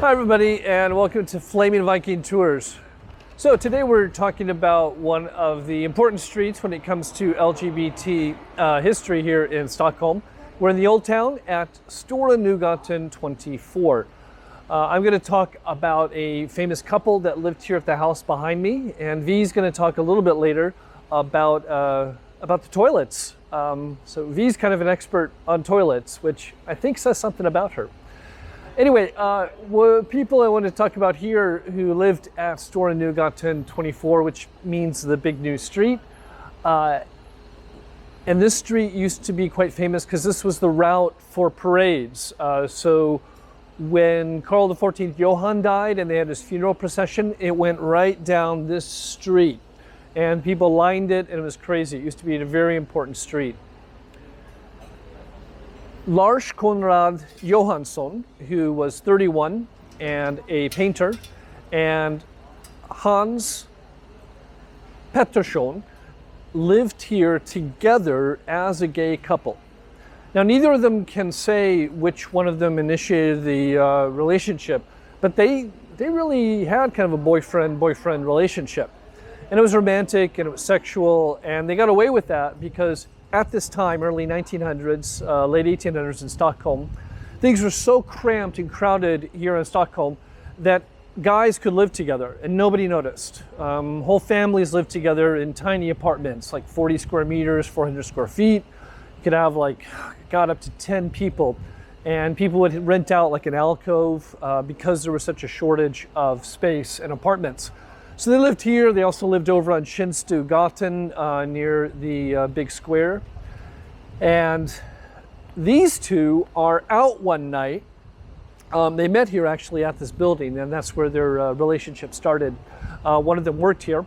Hi everybody, and welcome to Flaming Viking Tours. So today we're talking about one of the important streets when it comes to LGBT history here in Stockholm. We're in the Old Town at Stora Nygatan 24. I'm going to talk about a famous couple that lived here at the house behind me, and V's going to talk a little bit later about the toilets. So V's kind of an expert on toilets, which I think says something about her. Anyway, people I want to talk about here who lived at Stora Nygatan 24, which means the big new street. And this street used to be quite famous because this was the route for parades. So when Karl XIV Johan died and they had his funeral procession, it went right down this street. And people lined it, and it was crazy. It used to be a very important street. Lars Konrad Johansson, who was 31 and a painter, and Hans Pettersson lived here together as a gay couple. Now, neither of them can say which one of them initiated the relationship, but they really had kind of a boyfriend relationship. And it was romantic and it was sexual, and they got away with that because at this time, early 1900s, late 1800s in Stockholm, things were so cramped and crowded here in Stockholm that guys could live together and nobody noticed. Whole families lived together in tiny apartments, like 40 square meters, 400 square feet. You could have got up to 10 people, and people would rent out like an alcove because there was such a shortage of space and apartments. So they lived here. They also lived over on Stora near the big square. And these two are out one night. They met here actually at this building, and that's where their relationship started. One of them worked here.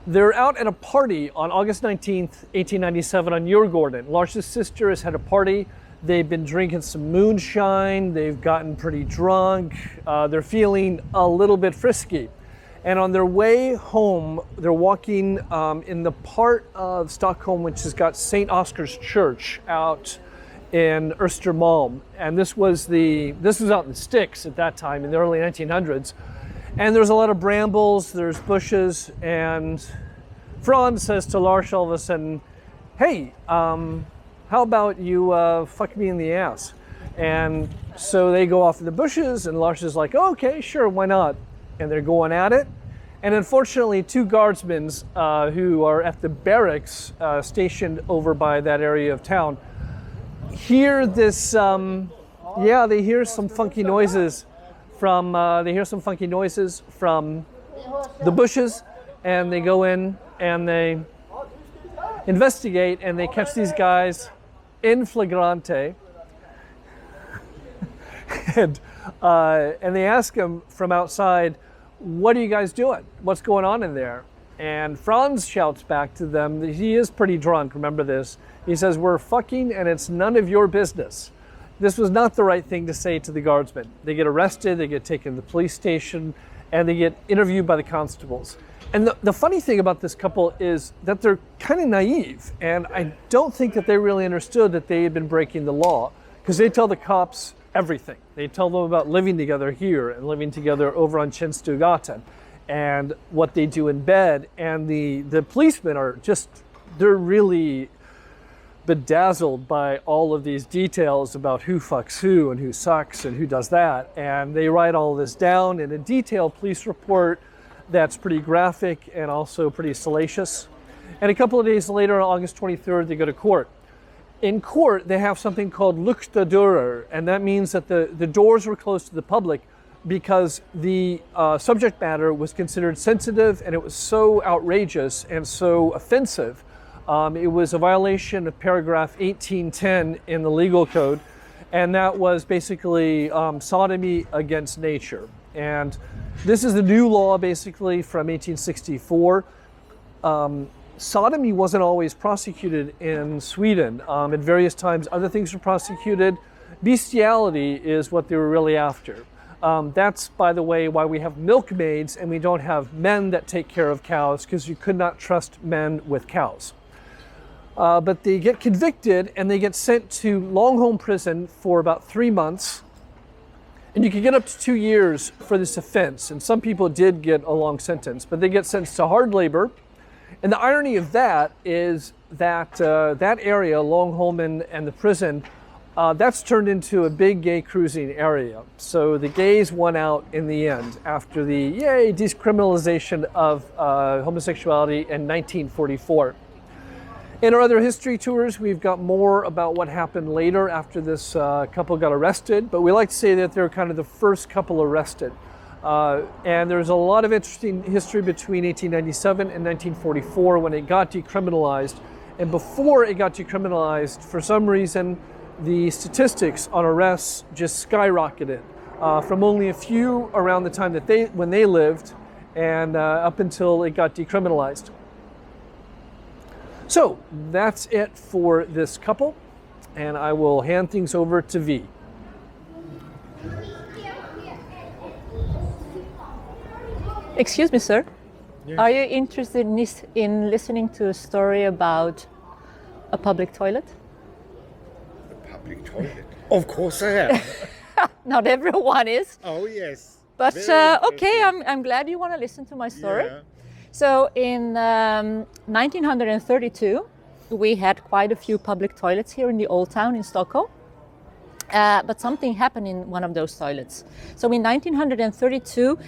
They're out at a party on August 19th, 1897 on Djurgården. Lars's sister has had a party. They've been drinking some moonshine. They've gotten pretty drunk. They're feeling a little bit frisky. And on their way home, they're walking in the part of Stockholm which has got St. Oscar's Church out in Östermalm. And this was out in the sticks at that time in the early 1900s. And there's a lot of brambles, there's bushes, and Franz says to Lars all of a sudden, "Hey, how about you fuck me in the ass?" And so they go off in the bushes, and Lars is like, "Oh, okay, sure, why not?" And they're going at it. And unfortunately, two guardsmen who are at the barracks stationed over by that area of town hear this, they hear some funky noises from the bushes, and they go in and they investigate, and they catch these guys in flagrante. And they ask him from outside, "What are you guys doing? What's going on in there?" And Franz shouts back to them. He is pretty drunk, remember this. He says, "We're fucking and it's none of your business." This was not the right thing to say to the guardsmen. They get arrested, they get taken to the police station, and they get interviewed by the constables. And the funny thing about this couple is that they're kind of naive, and I don't think that they really understood that they had been breaking the law, because they tell the cops everything. They tell them about living together here and living together over on Stora and what they do in bed. And the policemen are they're really bedazzled by all of these details about who fucks who and who sucks and who does that. And they write all this down in a detailed police report that's pretty graphic and also pretty salacious. And a couple of days later, on August 23rd, they go to court. In court, they have something called lyckta dörrar, and that means that the doors were closed to the public because the subject matter was considered sensitive, and it was so outrageous and so offensive. It was a violation of paragraph 1810 in the legal code, and that was basically sodomy against nature. And this is the new law basically from 1864. Sodomy wasn't always prosecuted in Sweden. At various times, other things were prosecuted. Bestiality is what they were really after. That's, by the way, why we have milkmaids and we don't have men that take care of cows, because you could not trust men with cows. But they get convicted and they get sent to long home prison for about 3 months. And you can get up to 2 years for this offense. And some people did get a long sentence, but they get sentenced to hard labor. And the irony of that is that that area, Långholmen and the prison, that's turned into a big gay cruising area. So the gays won out in the end after the decriminalization of homosexuality in 1944. In our other history tours, we've got more about what happened later after this couple got arrested, but we like to say that they're kind of the first couple arrested. And there's a lot of interesting history between 1897 and 1944 when it got decriminalized. And before it got decriminalized, for some reason, the statistics on arrests just skyrocketed from only a few around the time that when they lived and up until it got decriminalized. So that's it for this couple, and I will hand things over to V. Excuse me, sir. Yes. Are you interested in listening to a story about a public toilet? A public toilet? Of course I am. Not everyone is. Oh yes. But Very okay, interesting. I'm glad you want to listen to my story. Yeah. So in 1932, we had quite a few public toilets here in the Old Town in Stockholm. But something happened in one of those toilets. So in 1932,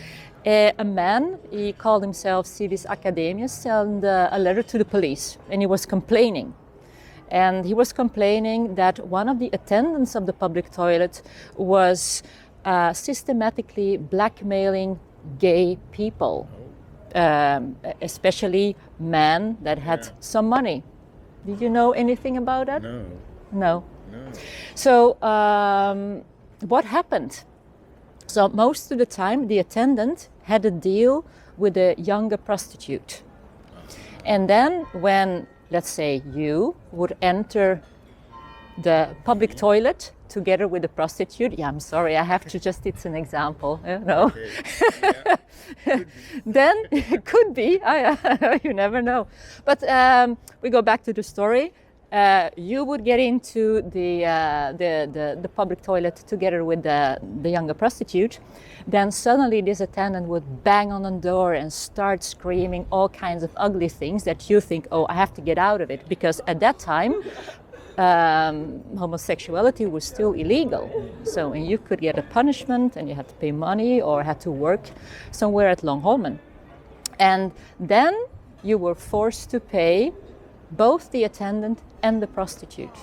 a man, he called himself Civis Academius, sent a letter to the police, and he was complaining. And he was complaining that one of the attendants of the public toilet was systematically blackmailing gay people. Especially men that had some money. Did you know anything about that? No. No. No. So what happened? So most of the time the attendant had a deal with a younger prostitute. And then when, let's say, you would enter the public toilet together with the prostitute, I'm sorry, I have to just, it's an example, you know. Okay. Yeah. Then it could be, you never know. But we go back to the story. You would get into the public toilet together with the younger prostitute. Then suddenly this attendant would bang on the door and start screaming all kinds of ugly things that you think, oh, I have to get out of it. Because at that time, homosexuality was still illegal. So and you could get a punishment and you had to pay money or had to work somewhere at Långholmen. And then you were forced to pay both the attendant and the prostitute.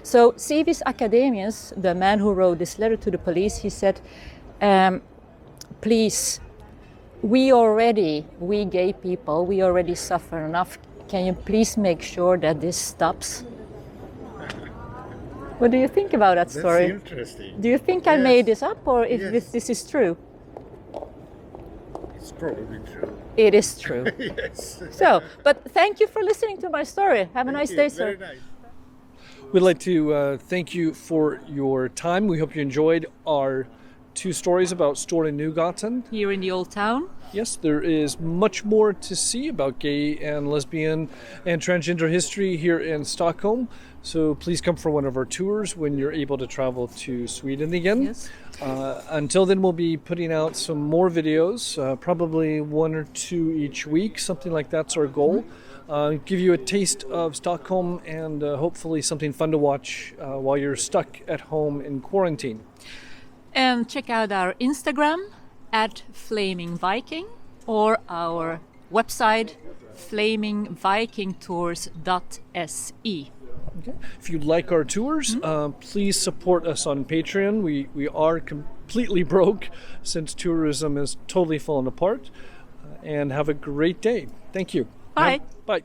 So Civis Academius, the man who wrote this letter to the police, he said, please, we gay people, we already suffer enough. Can you please make sure that this stops? What do you think about that story? That's interesting. Do you think I Yes. made this up or if Yes. this is true? It's probably true. It is true. Yes. So, but thank you for listening to my story. Have a nice day, sir. Very nice. We'd like to thank you for your time. We hope you enjoyed our 2 stories about Stora Nygatan. Here in the Old Town. Yes, there is much more to see about gay and lesbian and transgender history here in Stockholm. So please come for one of our tours when you're able to travel to Sweden again. Yes. Until then, we'll be putting out some more videos, probably 1 or 2 each week, something like that's our goal. Give you a taste of Stockholm and hopefully something fun to watch while you're stuck at home in quarantine. And check out our Instagram at flamingviking or our website flamingvikingtours.se. Okay. If you like our tours, please support us on Patreon. We are completely broke since tourism has totally fallen apart. And have a great day. Thank you. Bye. Bye.